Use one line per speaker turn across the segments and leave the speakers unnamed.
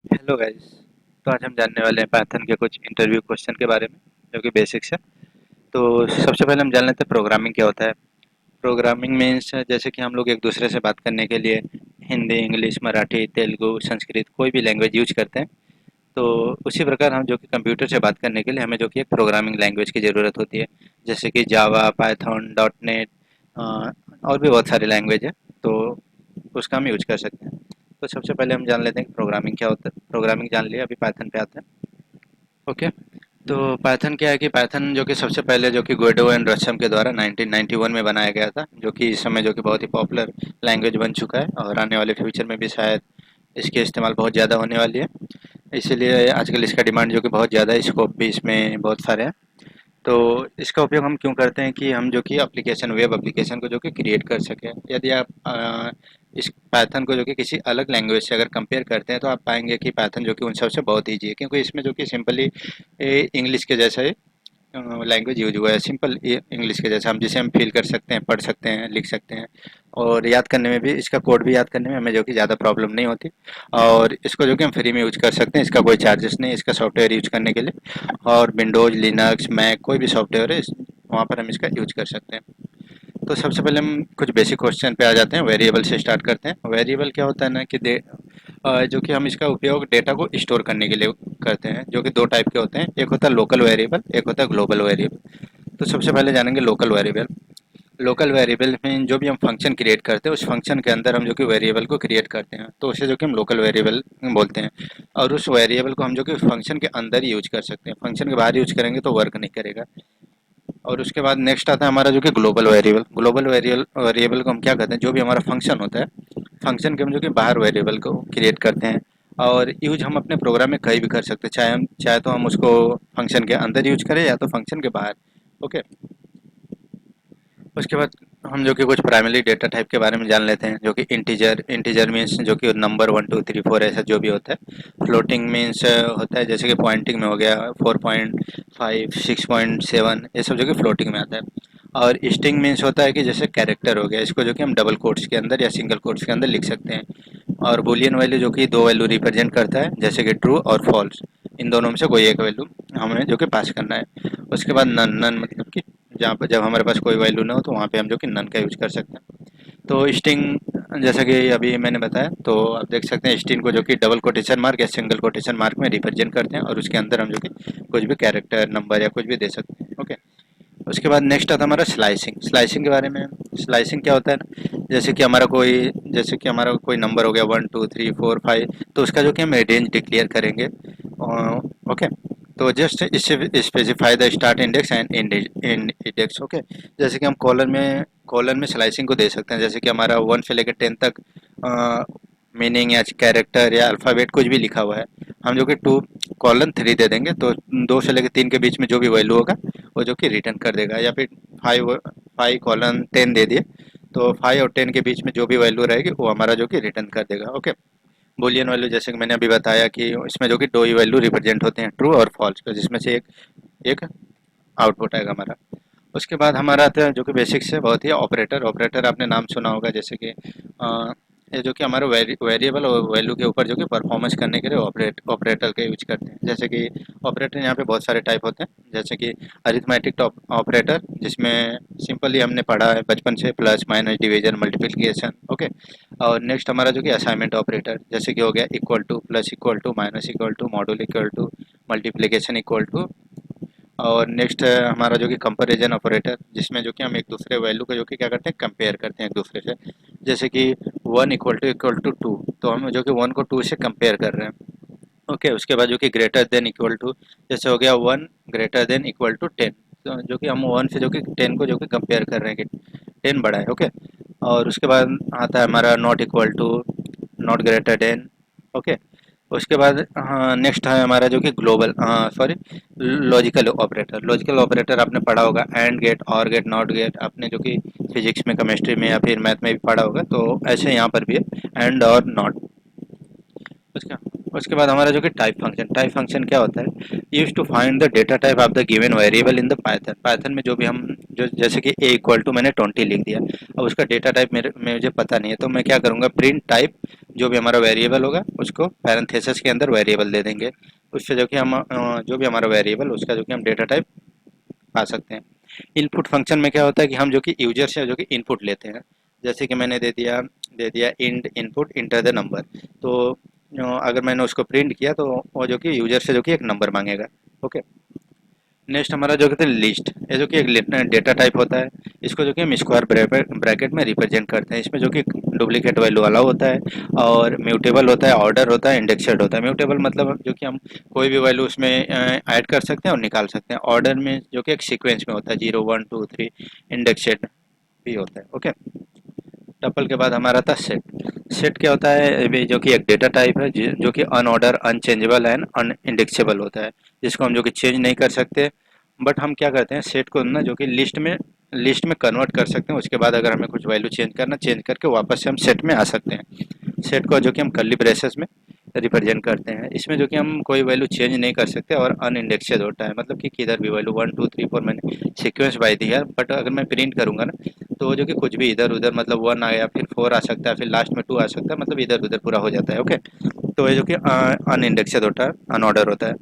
Hello guys. तो आज हम जानने वाले हैं पाइथन के कुछ इंटरव्यू क्वेश्चन के बारे में जो कि बेसिक्स है। तो सबसे पहले हम जान लेते हैं प्रोग्रामिंग क्या होता है। प्रोग्रामिंग मीन्स जैसे कि हम लोग एक दूसरे से बात करने के लिए हिंदी, इंग्लिश, मराठी, तेलुगु, संस्कृत कोई भी लैंग्वेज यूज करते हैं। तो उसी प्रकार हम जो कि कंप्यूटर से बात करने के लिए हमें जो कि एक प्रोग्रामिंग लैंग्वेज की ज़रूरत होती है। जैसे कि जावा, पाइथन, डॉट नेट और भी बहुत सारी लैंग्वेज है। तो उसका हम यूज कर सकते हैं। तो सबसे पहले हम जान लेते हैं कि प्रोग्रामिंग क्या होता है। प्रोग्रामिंग जान लिया, अभी पाइथन पे आते हैं। ओके। तो पाइथन क्या है कि पाइथन जो कि सबसे पहले जो कि गुइडो एंड रस्सम के द्वारा 1991 में बनाया गया था, जो कि इस समय जो कि बहुत ही पॉपुलर लैंग्वेज बन चुका है और आने वाले फ्यूचर में भी शायद इसकी इस्तेमाल बहुत ज़्यादा होने वाली है। इसीलिए आजकल इसका डिमांड जो कि बहुत ज़्यादा है, स्कोप भी इसमें बहुत सारे हैं। तो इसका उपयोग हम क्यों करते हैं कि हम जो कि एप्लीकेशन, वेब एप्लीकेशन को जो कि क्रिएट कर सकें। यदि आप इस पाइथन को जो कि किसी अलग लैंग्वेज से अगर कंपेयर करते हैं तो आप पाएंगे कि पाइथन जो कि उन सबसे बहुत ईजी है, क्योंकि इसमें जो कि सिंपली इंग्लिश के जैसा ही लैंग्वेज यूज हुआ है। सिंपल इंग्लिश के जैसा, हम जिसे हम फील कर सकते हैं, पढ़ सकते हैं, लिख सकते हैं। और याद करने में भी, इसका कोड भी याद करने में हमें जो कि ज़्यादा प्रॉब्लम नहीं होती। और इसको जो कि हम फ्री में यूज कर सकते हैं, इसका कोई चार्जेस नहीं है इसका सॉफ्टवेयर यूज करने के लिए। और विंडोज़, लिनक्स, मैक कोई भी सॉफ्टवेयर है वहाँ पर हम इसका यूज कर सकते हैं। तो सबसे पहले हम कुछ बेसिक क्वेश्चन पे आ जाते हैं। वेरिएबल से स्टार्ट करते हैं। वेरिएबल क्या होता है ना कि जो कि हम इसका उपयोग डेटा को स्टोर करने के लिए करते हैं, जो कि दो टाइप के होते हैं। एक होता है लोकल वेरिएबल, एक होता है ग्लोबल वेरिएबल। तो सबसे पहले जानेंगे लोकल वेरिएबल। लोकल वेरिएबल में जो भी हम फंक्शन क्रिएट करते हैं, उस फंक्शन के अंदर हम जो कि वेरिएबल को क्रिएट करते हैं, तो उसे जो कि हम लोकल वेरिएबल बोलते हैं। और उस वेरिएबल को हम जो कि फंक्शन के अंदर ही यूज कर सकते हैं, फंक्शन के बाहर यूज करेंगे तो वर्क नहीं करेगा। और उसके बाद नेक्स्ट आता है हमारा जो कि ग्लोबल वेरिएबल। ग्लोबल वेरिएबल को हम क्या कहते हैं, जो भी हमारा फंक्शन होता है, फंक्शन के हम जो कि बाहर वेरिएबल को क्रिएट करते हैं। और यूज हम अपने प्रोग्राम में कहीं भी कर सकते हैं, चाहे तो हम उसको फंक्शन के अंदर यूज करें या तो फंक्शन के बाहर। ओके। उसके बाद हम जो कि कुछ प्राइमरी डेटा टाइप के बारे में जान लेते हैं, जो कि इंटीजर। इंटीजर मीन्स जो कि नंबर 1 2 3 4 ऐसा जो भी होता है। फ्लोटिंग मीन्स होता है जैसे कि पॉइंटिंग में हो गया 4.5 6.7, ये सब जो कि फ्लोटिंग में आता है। और स्ट्रिंग मीन्स होता है कि जैसे कैरेक्टर हो गया, इसको जो कि हम डबल कोट्स के अंदर या सिंगल कोट्स के अंदर लिख सकते हैं। और बुलियन वैल्यू जो कि दो वैल्यू रिप्रेजेंट करता है, जैसे कि ट्रू और फॉल्स। इन दोनों में से कोई एक वैल्यू हमें जो कि पास करना है। उसके बाद नन। नन मतलब कि जहाँ पर जब हमारे पास कोई वैल्यू ना हो तो वहाँ पे हम जो कि नन का यूज कर सकते हैं। तो स्ट्रिंग जैसा कि अभी मैंने बताया, तो आप देख सकते हैं स्ट्रिंग को जो कि डबल कोटेशन मार्क या सिंगल कोटेशन मार्क में रिप्रेजेंट करते हैं, और उसके अंदर हम जो कि कुछ भी कैरेक्टर, नंबर या कुछ भी दे सकते हैं। ओके। उसके बाद नेक्स्ट आता है हमारा स्लाइसिंग। स्लाइसिंग के बारे में, स्लाइसिंग क्या होता है ना, जैसे कि हमारा कोई नंबर हो गया 1 2 3 4 5, तो उसका जो कि हम रेंज डिक्लेयर करेंगे। ओके। तो जस्ट इससे specify the start index and and index. Okay. जैसे कि हम कॉलन में स्लाइसिंग को दे सकते हैं, जैसे कि हमारा 1 से लेकर 10 तक मीनिंग या कैरेक्टर या अल्फ़ाबेट कुछ भी लिखा हुआ है, हम जो कि 2:3 दे देंगे, तो 2 से लेकर 3 के बीच में जो भी वैल्यू होगा वो जो कि रिटर्न कर देगा। या फिर 5:10 दे दिए, तो 5 और 10 के बीच में जो भी वैल्यू रहेगी वो हमारा जो कि रिटर्न कर देगा। ओके। बूलियन वैल्यू जैसे कि मैंने अभी बताया कि इसमें जो कि दो ही वैल्यू रिप्रेजेंट होते हैं, ट्रू और फॉल्स का, जिसमें से एक एक आउटपुट आएगा हमारा। उसके बाद हमारा आता है जो कि बेसिक्स है बहुत ही, ऑपरेटर। ऑपरेटर आपने नाम सुना होगा, जैसे कि ये जो कि हमारे वेरिएबल और वैल्यू के ऊपर जो कि परफॉर्मेंस करने के लिए ऑपरेटर का यूज करते हैं। जैसे कि ऑपरेटर यहाँ पे बहुत सारे टाइप होते हैं, जैसे कि अरिथमेटिक ऑपरेटर, जिसमें सिंपली हमने पढ़ा है बचपन से, plus minus division multiplication. Okay. और नेक्स्ट हमारा जो कि असाइनमेंट ऑपरेटर, जैसे कि हो गया equal to, plus equal to, minus equal to, module equal to, multiplication equal to. और नेक्स्ट है हमारा जो कि कंपैरिजन ऑपरेटर, जिसमें जो कि हम एक दूसरे वैल्यू को जो कि क्या करते हैं, कंपेयर करते हैं एक दूसरे से। जैसे कि 1 = 2, तो हम जो कि 1 को 2 से कंपेयर कर रहे हैं। ओके। उसके बाद जो कि ग्रेटर देन इक्वल टू, जैसे हो गया 1 > 10 तो जो कि हम 1 से जो कि 10 को जो कि कंपेयर कर रहे हैं कि 10 बड़ा है। ओके। और उसके बाद आता है हमारा not equal to, not greater than. Okay. उसके बाद हाँ, नेक्स्ट है हमारा जो कि global, sorry, logical operator. Logical operator आपने पढ़ा होगा, and gate, or gate, not gate, आपने जो कि फिजिक्स में, केमिस्ट्री में या फिर मैथ में भी पढ़ा होगा, तो ऐसे यहाँ पर भी है, एंड और नॉट। उसका उसके बाद हमारा जो कि टाइप फंक्शन क्या होता है, use to find the data type of the given variable in the Python. Python में जो भी हम, जो जैसे कि a = मैंने 20 लिख दिया, अब उसका डेटा टाइप मुझे पता नहीं है, तो मैं क्या करूँगा, प्रिंट टाइप जो भी हमारा वेरिएबल होगा उसको पैरेंथेसिस के अंदर वेरिएबल दे देंगे। उससे जो कि हम जो भी हमारा वेरिएबल उसका जो कि हम डेटा टाइप पा सकते हैं। इनपुट फंक्शन में क्या होता है कि हम जो कि यूजर से जो कि इनपुट लेते हैं। जैसे कि मैंने दे दिया int input enter the number. तो अगर मैंने उसको प्रिंट किया तो वो जो कि यूजर से जो कि एक नंबर मांगेगा। ओके। नेक्स्ट हमारा जो कहते हैं लिस्ट, ये जो कि एक डेटा टाइप होता है। इसको जो कि हम स्क्वायर ब्रैकेट में रिप्रेजेंट करते हैं। इसमें जो कि डुप्लीकेट वैल्यू अलाउ होता है और म्यूटेबल होता है, ऑर्डर होता है, इंडेक्सेड होता है। म्यूटेबल मतलब जो कि हम कोई भी वैल्यू उसमें ऐड कर सकते हैं और निकाल सकते हैं। ऑर्डर में जो कि एक सीक्वेंस में होता है, 0 1 2 3। इंडेक्सेड भी होता है। ओके। टपल के बाद हमारा था सेट। सेट क्या होता है, जो कि एक डेटा टाइप है जो कि अनऑर्डर, अनचेंजेबल एंड अनइंडेक्सेबल होता है, जिसको हम जो कि चेंज नहीं कर सकते। बट हम क्या करते हैं, सेट को ना जो कि लिस्ट में कन्वर्ट कर सकते हैं। उसके बाद अगर हमें कुछ वैल्यू चेंज करके वापस से हम सेट में आ सकते हैं। सेट को जो कि हम कर्ली ब्रेसेस में रिप्रेजेंट करते हैं। इसमें जो कि हम कोई वैल्यू चेंज नहीं कर सकते और अनइंडेक्सेड होता है, मतलब कि किधर भी वैल्यू 1 2 3 4 मैंने सीक्वेंस बाय दिया, बट अगर मैं प्रिंट करूंगा ना तो जो कि कुछ भी इधर उधर, मतलब 1 आया फिर 4 आ सकता है फिर लास्ट में 2 आ सकता है, मतलब इधर उधर पूरा हो जाता है। ओके। तो ये जो कि अनइंडेक्सेड होता है, अनऑर्डर होता है।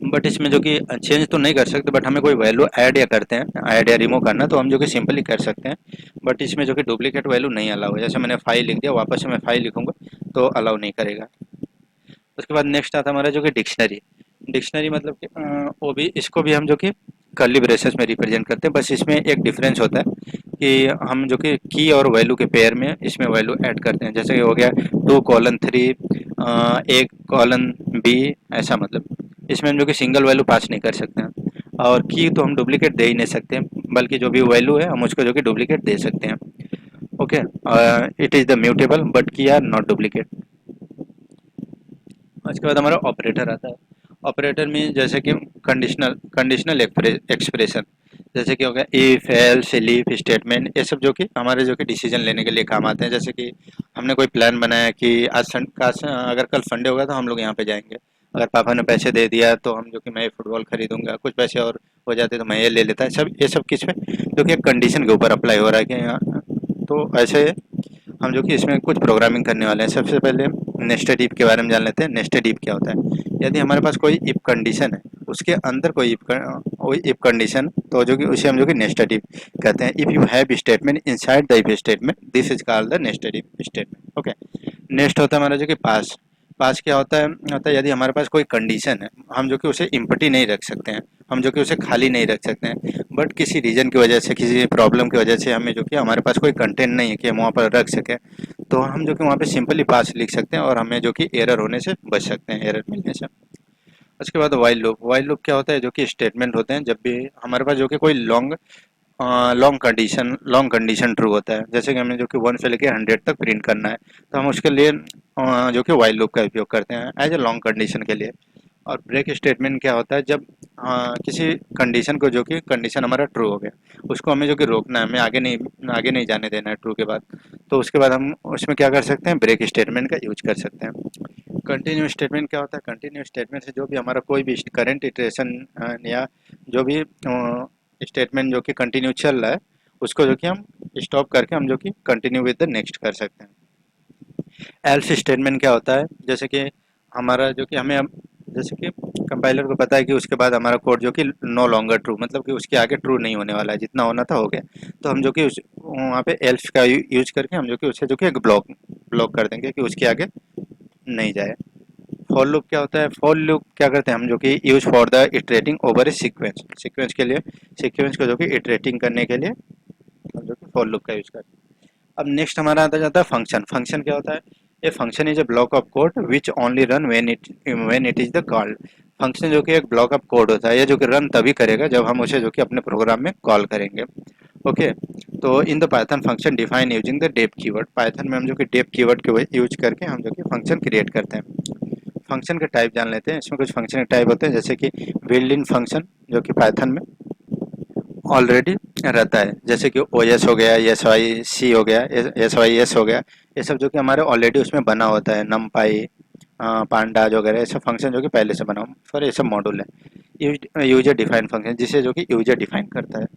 बट इसमें जो कि चेंज तो नहीं कर सकते, बट हमें कोई वैल्यू ऐड या करते हैं, ऐड या रिमूव करना तो हम जो कि सिंपली कर सकते हैं। बट इसमें जो कि डुप्लीकेट वैल्यू नहीं अलाउ है। जैसे मैंने 5 लिख दिया, वापस से मैं 5 लिखूंगा तो अलाउ नहीं करेगा। उसके बाद नेक्स्ट आता है हमारा जो कि डिक्शनरी। डिक्शनरी मतलब कि वो भी, इसको भी हम जो कि कर्ली ब्रेसेस में रिप्रेजेंट करते हैं। बस इसमें एक डिफरेंस होता है कि हम जो कि की और वैल्यू के पेयर में इसमें वैल्यू ऐड करते हैं। जैसे कि हो गया 2:3 एक कॉलन बी, ऐसा मतलब इसमें हम जो कि सिंगल वैल्यू पास नहीं कर सकते हैं। और की तो हम डुप्लीकेट दे ही नहीं सकते, बल्कि जो भी वैल्यू है हम उसको जो कि डुप्लीकेट दे सकते हैं। Okay. It is the mutable but की आर नॉट डुप्लीकेट। उसके बाद हमारा ऑपरेटर आता है। ऑपरेटर में जैसे कि कंडीशनल कंडीशनल एक्सप्रेशन, जैसे कि हो गया इफ, एल्स, इफ स्टेटमेंट, ये सब जो कि हमारे जो कि डिसीजन लेने के लिए काम आते हैं। जैसे कि हमने कोई प्लान बनाया कि अगर कल संडे होगा तो हम लोग यहाँ पे जाएंगे। अगर पापा ने पैसे दे दिया तो हम जो कि मैं ये फुटबॉल खरीदूंगा, कुछ पैसे और हो जाते तो मैं ये ले लेता है। सब ये सब किस पे, जो कि एक कंडीशन के ऊपर अप्लाई हो रहा है कि तो ऐसे हम जो कि इसमें कुछ प्रोग्रामिंग करने वाले हैं। सबसे पहले नेस्टेड इफ के बारे में जान लेते हैं। नेस्टेड इफ क्या होता है, यदि हमारे पास कोई इफ कंडीशन है, उसके अंदर कोई इफ कंडीशन, तो जो कि उसे हम जो कि नेस्टेड इफ कहते हैं। If you have statement inside the if statement, this is called the nested if statement. Okay. Next होता है हमारा जो कि पास। पास क्या होता है यदि हमारे पास कोई कंडीशन है, हम जो कि उसे इम्पटी नहीं रख सकते हैं, हम जो कि उसे खाली नहीं रख सकते हैं, बट किसी रीजन की वजह से, किसी प्रॉब्लम की वजह से हमें जो कि हमारे पास कोई कंटेंट नहीं है कि हम वहाँ पर रख सकें, तो हम जो कि वहाँ पे सिंपली पास लिख सकते हैं और हमें जो कि एरर होने से बच सकते हैं, एरर मिलने से। उसके बाद वाइल लूप। वाइल लूप क्या होता है, जो कि स्टेटमेंट होते हैं जब भी हमारे पास जो कि कोई लॉन्ग कंडीशन ट्रू होता है। जैसे कि हमें जो कि 1 से लेकर 100 तक प्रिंट करना है, तो हम उसके लिए जो कि वाइल लूप का उपयोग करते हैं एज ए लॉन्ग कंडीशन के लिए। और ब्रेक स्टेटमेंट क्या होता है, जब किसी कंडीशन को, जो कि कंडीशन हमारा ट्रू हो गया, उसको हमें जो कि रोकना है, हमें आगे नहीं जाने देना है ट्रू के बाद, तो उसके बाद हम उसमें क्या कर सकते हैं, ब्रेक स्टेटमेंट का यूज कर सकते हैं। कंटिन्यू स्टेटमेंट क्या होता है, कंटिन्यू स्टेटमेंट से जो भी हमारा कोई भी करंट इटरेशन या जो भी स्टेटमेंट जो कि कंटिन्यू चल रहा है, उसको जो कि हम स्टॉप करके हम जो कि कंटिन्यू विद द नेक्स्ट कर सकते हैं। एल्स स्टेटमेंट क्या होता है, जैसे कि हमारा जो कि हमें जैसे कि कंपाइलर को पता है कि उसके बाद हमारा कोड जो कि नो लॉन्गर ट्रू, मतलब कि उसके आगे ट्रू नहीं होने वाला है, जितना होना था हो गया, तो हम जो कि उस वहाँ पे एल्स का यूज करके हम जो कि उसे जो कि एक ब्लॉक कर देंगे कि उसके आगे नहीं जाए। फॉर लूप क्या होता है, फॉर लूप क्या करते हैं हम, जो कि use for the iterating over A sequence, sequence के लिए, सीक्वेंस को जो कि इटरेटिंग करने के लिए हम जो कि फॉर लूप का यूज करते हैं। अब नेक्स्ट हमारा आता जाता है फंक्शन। फंक्शन क्या होता है, a function is a block of code which only run when it is the called. Function जो कि एक ब्लॉक ऑफ कोड होता है, ये जो कि रन तभी करेगा जब हम उसे जो कि अपने प्रोग्राम में कॉल करेंगे। ओके। तो in the Python function define using the def keyword, Python में हम जो कि डेप कीवर्ड के यूज करके हम जो कि फंक्शन क्रिएट करते हैं। फंक्शन के टाइप जान लेते हैं। इसमें कुछ फंक्शन के टाइप होते हैं, जैसे कि बिल्ट इन फंक्शन, जो कि पाइथन में ऑलरेडी रहता है, जैसे कि ओ एस हो गया, एस वाई सी हो गया, एस वाई एस हो गया, ये सब जो कि हमारे ऑलरेडी उसमें बना होता है। नमपाई, पांडाज वगैरह, ये सब फंक्शन जो कि पहले से बना फिर ये सब मॉड्यूल है। यूजर डिफाइन फंक्शन, जिसे जो कि यूजर डिफाइन करता है।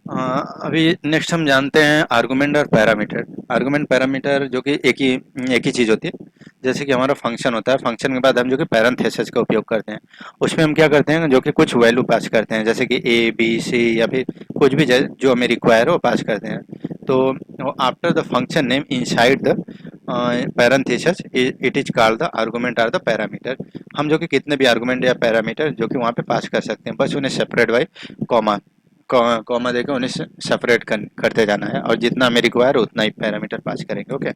अभी नेक्स्ट हम जानते हैं आर्गुमेंट और पैरामीटर। आर्गुमेंट पैरामीटर जो कि एक ही चीज़ होती है। जैसे कि हमारा फंक्शन होता है, फंक्शन के बाद हम जो कि पैरेंथेसिस का उपयोग करते हैं। उसमें हम क्या करते हैं जो कि कुछ वैल्यू पास करते हैं, जैसे कि ए बी सी या फिर कुछ भी जो हमें रिक्वायर हो पास करते हैं। तो after the function name inside the parenthesis it is called the argument or the parameter. हम जो कि कितने भी आर्गुमेंट या पैरामीटर जो कि वहाँ पे पास कर सकते हैं, बस उन्हें सेपरेट बाई कॉमा कॉमा देकर उन्हें सेपरेट करते जाना है, और जितना हमें रिक्वायर उतना ही पैरामीटर पास करेंगे। ओके।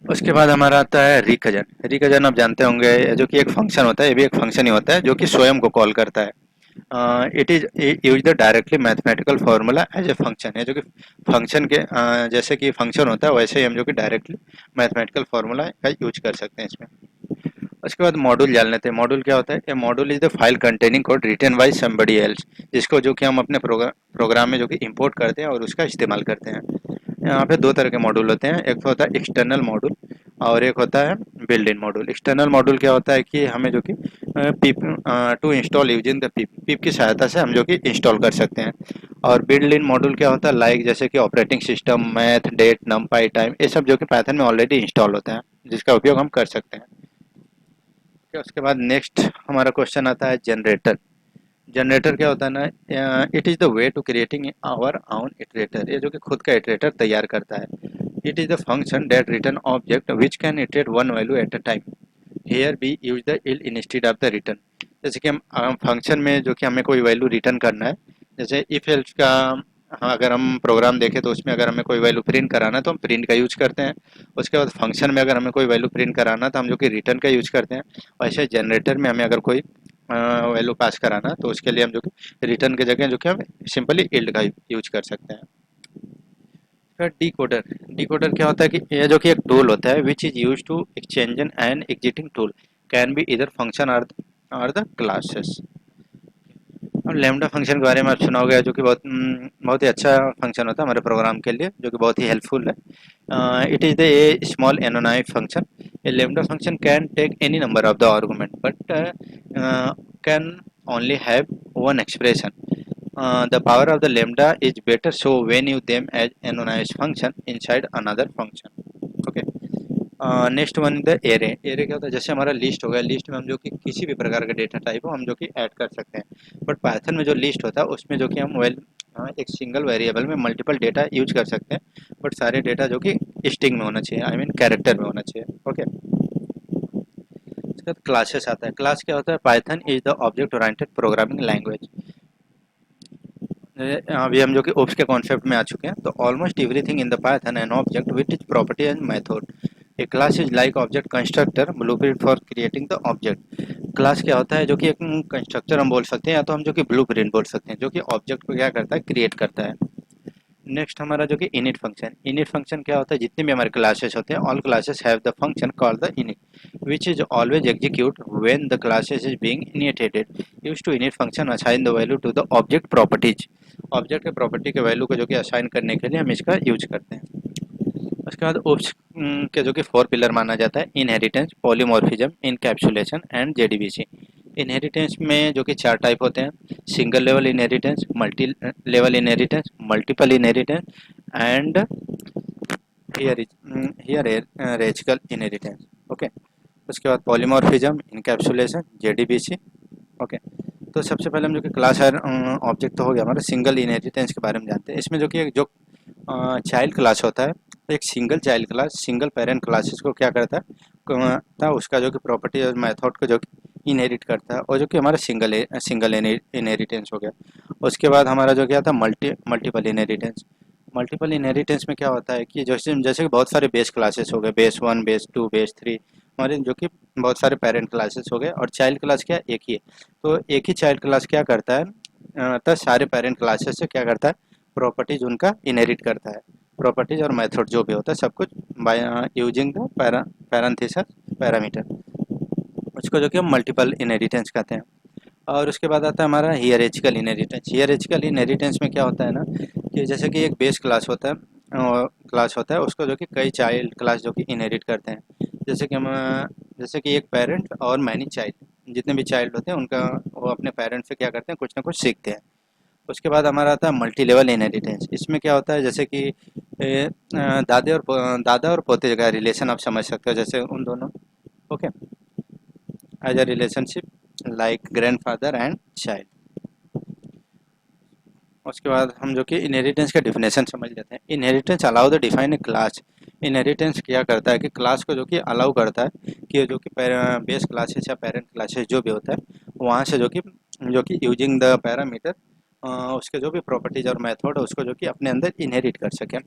उसके बाद हमारा आता है रिकजन। रिकजन आप जानते होंगे, जो कि एक फंक्शन होता है, ये भी एक फंक्शन ही होता है जो कि स्वयं को कॉल करता है। It is use the directly mathematical formula as a function है, जो कि फंक्शन के जैसे कि फंक्शन होता है वैसे ही हम जो कि डायरेक्टली मैथमेटिकल फार्मूला का यूज कर सकते हैं इसमें। उसके बाद मॉड्यूल जान लेते हैं। मॉड्यूल क्या होता है? A module is the file containing code written by somebody else, जिसको जो कि हम अपने प्रोग्राम में जो कि इंपोर्ट करते हैं और उसका इस्तेमाल करते हैं। यहाँ पे दो तरह के मॉड्यूल होते हैं, एक तो होता है एक्सटर्नल मॉड्यूल और एक होता है build in module. External module क्या होता है कि हमें जो कि पिप टू इंस्टॉल यूजिंग द पिप पिप की सहायता से हम जो कि इंस्टॉल कर सकते हैं। और बिल्ड इन मॉड्यूल क्या होता है? लाइक जैसे कि operating system, math, date, NumPy, time, ये सब जो कि पाइथन में ऑलरेडी इंस्टॉल होते हैं, जिसका उपयोग हम कर सकते हैं। उसके बाद नेक्स्ट हमारा क्वेश्चन आता है जनरेटर। जनरेटर क्या होता है ना, it is the way to creating our own iterator. ये जो कि खुद का इटरेटर तैयार करता है। It is the function that return object which can iterate one value at a time. Here we use the yield instead of the return. जैसे कि हम फंक्शन में जो कि हमें कोई वैल्यू रिटर्न करना है, जैसे इफ एल्स का, हाँ, अगर हम प्रोग्राम देखें तो उसमें अगर हमें कोई वैल्यू प्रिंट कराना है तो हम प्रिंट का यूज करते हैं। उसके बाद फंक्शन में अगर हमें कोई वैल्यू प्रिंट कराना है तो हम जो कि रिटर्न का यूज करते हैं। वैसे जनरेटर में हमें अगर कोई वैल्यू पास कराना है तो उसके लिए हम जो कि रिटर्न की जगह जो कि हम सिंपली इल्ड का यूज कर सकते हैं। फिर डिकोडर। डिकोडर क्या होता है कि ये जो कि एक टूल होता है which is use to exchange an existing tool can be either function or the classes. और लैम्डा फंक्शन के बारे में आप सुना होगा, जो कि बहुत ही अच्छा फंक्शन होता है हमारे प्रोग्राम के लिए, जो कि बहुत ही हेल्पफुल है। It is the a small anonymous function. A lambda function can take any number of the argument but can only have one expression. The power of the lambda is better so when you them as anonymous function inside another function. Okay. Next one the array. Array क्या होता है? जैसे हमारा list हो गया, list में हम जो कि किसी भी प्रकार का डेटा टाइप हो हम जो कि ऐड कर सकते हैं। बट पाइथन में जो लिस्ट होता है उसमें जो कि हम एक सिंगल वेरिएबल में मल्टीपल डेटा यूज कर सकते हैं, बट सारे डेटा जो कि स्ट्रिंग में होना चाहिए, आई मीन कैरेक्टर में होना चाहिए। ओके। इसके बाद क्लासेस आता है। क्लास क्या होता है? Python is the object oriented programming language. अभी हम जो कि ओप्स के कॉन्सेप्ट में आ चुके हैं, तो almost everything in the Python an object with is property and method. A class is like object constructor blueprint for creating the object. Class क्या होता है? जो कि एक कंस्ट्रक्टर हम बोल सकते हैं, या तो हम जो कि ब्लूप्रिंट बोल सकते हैं, जो कि ऑब्जेक्ट को क्या करता है? क्रिएट करता है। नेक्स्ट हमारा जो कि इनिट फंक्शन। इनिट फंक्शन क्या होता है? जितने भी हमारे क्लासेस होते हैं, all classes have the function called the init which is always execute when the classes is being initiated. Used to init function assign the value to the object properties. Object के property के value को जो कि assign करने के लिए हम इसका यूज करते हैं। उसके बाद ओप्स के जो कि फोर पिलर माना जाता है: inheritance, polymorphism, encapsulation and JDBC. Inheritance में जो कि चार टाइप होते हैं: single level inheritance, multi level inheritance, multiple inheritance and hierarchical inheritance. Okay. उसके बाद पॉलीमॉर्फिज्म, इनकैप्सुलेशन, जेडीबीसी। ओके। तो सबसे पहले हम जो कि क्लास है ऑब्जेक्ट तो हो गया हमारा। सिंगल इनहेरिटेंस के बारे में जानते हैं। इसमें जो कि एक जो चाइल्ड क्लास होता है, एक single child class single parent classes को क्या करता है, उसका जो कि प्रॉपर्टी और मेथड को जो कि इनहेरिट करता है, और जो कि हमारा सिंगल इनहेरिटेंस हो गया। उसके बाद हमारा जो क्या था, मल्टीपल इनहेरिटेंस। मल्टीपल इनहेरिटेंस में क्या होता है कि जैसे जैसे कि बहुत सारे बेस क्लासेस हो गए, base one, base two, base three, हमारे जो कि बहुत सारे पेरेंट क्लासेस हो गए, और चाइल्ड क्लास क्या एक ही है। तो एक ही चाइल्ड क्लास क्या करता है, तो सारे पेरेंट क्लासेस से क्या करता है, प्रॉपर्टीज उनका इनहेरिट करता है। प्रॉपर्टीज और मेथड जो भी होता है सब कुछ by using the parenthesis parameter, उसको जो कि हम मल्टीपल इनहेरिटेंस कहते हैं। और उसके बाद आता है हमारा हियरेचिकल इनहेरिटेंस। हियरेचिकल इनहेरिटेंस में क्या होता है ना, कि जैसे कि एक बेस क्लास होता है उसको जो कि कई चाइल्ड क्लास जो कि इनहेरिट करते हैं। जैसे कि एक पेरेंट और मैनी चाइल्ड, जितने भी चाइल्ड होते हैं उनका वो अपने पेरेंट से क्या करते हैं, कुछ ना कुछ सीखते हैं। उसके बाद हमारा आता है मल्टी लेवल इनहेरिटेंस। इसमें क्या होता है, जैसे कि दादा और पोते का रिलेशन आप समझ सकते हो, जैसे उन दोनों, okay, as a relationship like grandfather and child. उसके बाद हम जो कि इनहेरिटेंस का डिफिनेशन समझ लेते हैं। Inheritance allow the define a class. Inheritance क्या करता है कि क्लास को जो कि अलाउ करता है कि जो कि बेस क्लासेस या पेरेंट क्लासेस जो भी होता है वहाँ से जो कि यूजिंग द पैरामीटर उसके जो भी प्रॉपर्टीज और मेथड है उसको जो कि अपने अंदर इनहेरिट कर सकें।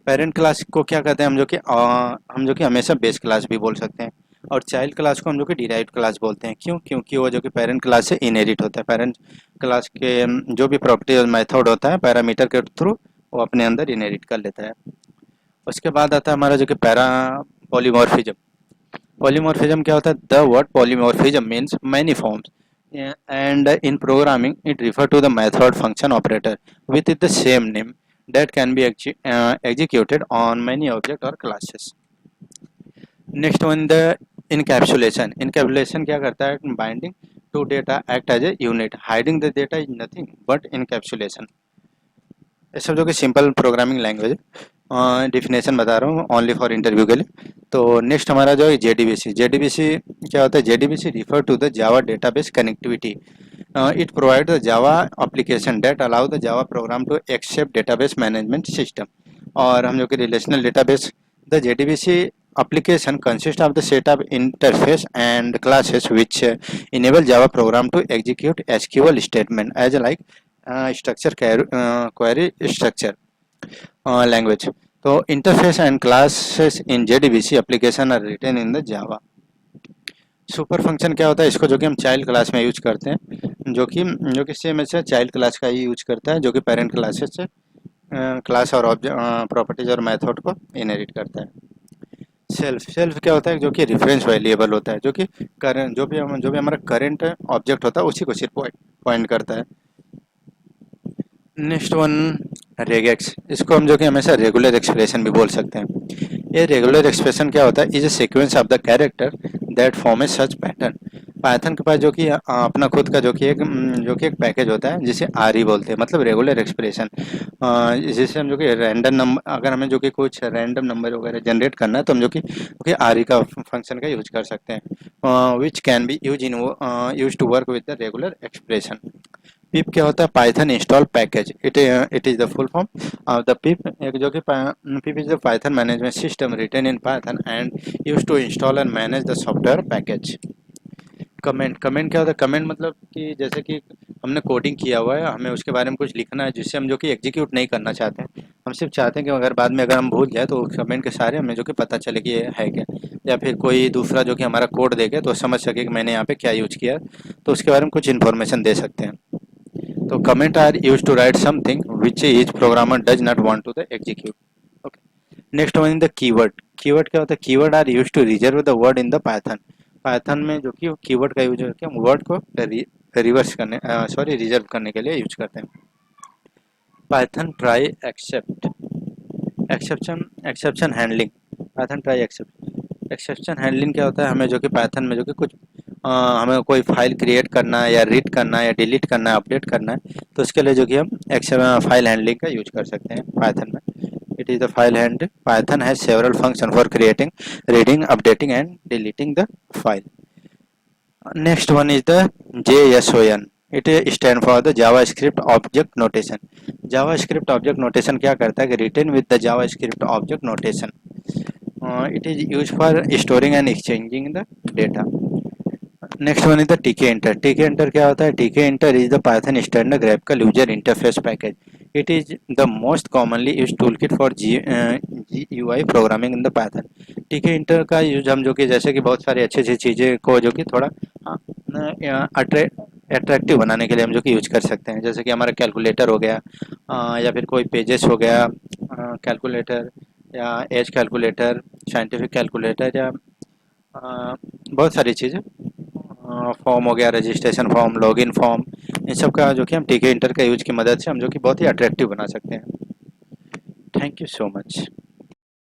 पेरेंट क्लास को क्या कहते हैं, हम जो कि हमेशा बेस क्लास भी बोल सकते हैं। और चाइल्ड क्लास को हम जो कि डिराइव्ड क्लास बोलते हैं। क्यों? क्योंकि वो जो कि पेरेंट क्लास से इनहेरिट होता है। पेरेंट क्लास के जो भी प्रॉपर्टी और मेथड होता है पैरामीटर के थ्रू वो अपने अंदर इनहेरिट कर लेता है। उसके बाद आता है हमारा जो कि पैरा पॉलीमॉर्फिज्म। पॉलीमॉर्फिज्म क्या होता है? The word polymorphism means many forms and in programming it refer to the method function operator with the same name that can be executed on many object or classes. Next one, the encapsulation. Encapsulation क्या करता है? Binding to data act as a unit. Hiding the data is nothing but encapsulation. ये सब जो कि simple programming language definition बता रहा हूँ ओनली फॉर इंटरव्यू के लिए। तो नेक्स्ट हमारा जो है जेडीबीसी। जेडीबीसी क्या होता है? JDBC refer to the Java database connectivity. It provide the Java application that allow the Java program to accept database management system. और हम जो कि relational database, the JDBC application consists of the set of interface and classes which enable Java program to execute SQL statement as like structure query structure language. तो interface and classes in JDBC application are written in the Java. Super function क्या होता है? इसको जो कि हम child class में use करते हैं, जो कि सेम ऐसे चाइल्ड क्लास का ही यूज करता है जो कि पेरेंट क्लासेस से क्लास और ऑब्जेक्ट प्रॉपर्टीज और मेथड को इनहेरिट करता है। सेल्फ क्या होता है? जो कि रेफरेंस वेरिएबल होता है, जो कि करंट जो भी हमारा करंट ऑब्जेक्ट होता है उसी को सिर्फ पॉइंट करता है। Next one, regex. इसको हम जो कि हमेशा रेगुलर एक्सप्रेशन भी बोल सकते हैं। ये रेगुलर एक्सप्रेशन क्या होता है? Is a sequence of the character that form A such pattern. Python के पास जो कि अपना खुद का जो कि एक पैकेज होता है जिसे आरई बोलते हैं, मतलब रेगुलर एक्सप्रेशन। जिसे हम जो कि रैंडम नंबर, अगर हमें जो कि कुछ रैंडम नंबर वगैरह जनरेट करना है तो हम जो कि आरई का फंक्शन का यूज कर सकते हैं, which can be use to work with the regular expression. Pip क्या होता है? Python install package. It is the full form of the pip. एक जो कि pip is the Python management system written in Python and use to install and manage the software package. Comment क्या होता है? Comment मतलब कि जैसे कि हमने कोडिंग किया हुआ है, हमें उसके बारे में कुछ लिखना है जिससे हम जो कि एग्जीक्यूट नहीं करना चाहते हैं। हम सिर्फ चाहते हैं कि अगर बाद में अगर हम भूल जाए तो कमेंट के सारे हमें जो कि पता चले कि ये है क्या, या फिर कोई दूसरा जो कि हमारा कोड देखे तो समझ सके कि मैंने यहाँ पे क्या यूज किया, तो उसके बारे में कुछ इन्फॉर्मेशन दे सकते हैं। तो comment are used to write something which each programmer does not want to the execute. Okay. Next one is the keyword. Keyword क्या होता है? Keyword are used to reserve the word in the Python. Python में जो कि keyword का use करके हम word को रिजर्व करने के लिए यूज करते हैं। Python try except exception handling. Python try exception handling क्या होता है? हमें जो कि पाइथन में जो कि कुछ हमें कोई फाइल क्रिएट करना है या रीड करना है या डिलीट करना है, अपडेट करना है, तो उसके लिए जो कि हम फाइल हैंडलिंग का यूज कर सकते हैं पाइथन में। It is the file handling. Python has several function for creating, reading, updating and deleting the file. Next one is the JSON. It stand for the JavaScript object notation. JavaScript object notation क्या करता है कि written with the JavaScript object notation. It is use for storing and exchanging the data. Next one is the tkinter. tkinter क्या होता है? tkinter is the Python standard graphical user interface package. It is the most commonly used toolkit for GUI programming in the Python. tkinter का use हम जो कि जैसे कि बहुत सारी अच्छी अच्छी चीज़ें को जो कि थोड़ा अट्रैक्टिव बनाने के लिए हम जो कि यूज कर सकते हैं, जैसे कि हमारा कैलकुलेटर हो गया, या फिर कोई पेजेस हो गया, कैलकुलेटर या एज कैलकुलेटर, साइंटिफिक कैलकुलेटर, या बहुत सारी चीज़ें, फॉर्म हो गया, रजिस्ट्रेशन फॉर्म, लॉगिन फॉर्म, इन सब का जो कि हम tkinter का यूज की मदद से हम जो कि बहुत ही अट्रैक्टिव बना सकते हैं। Thank you so much.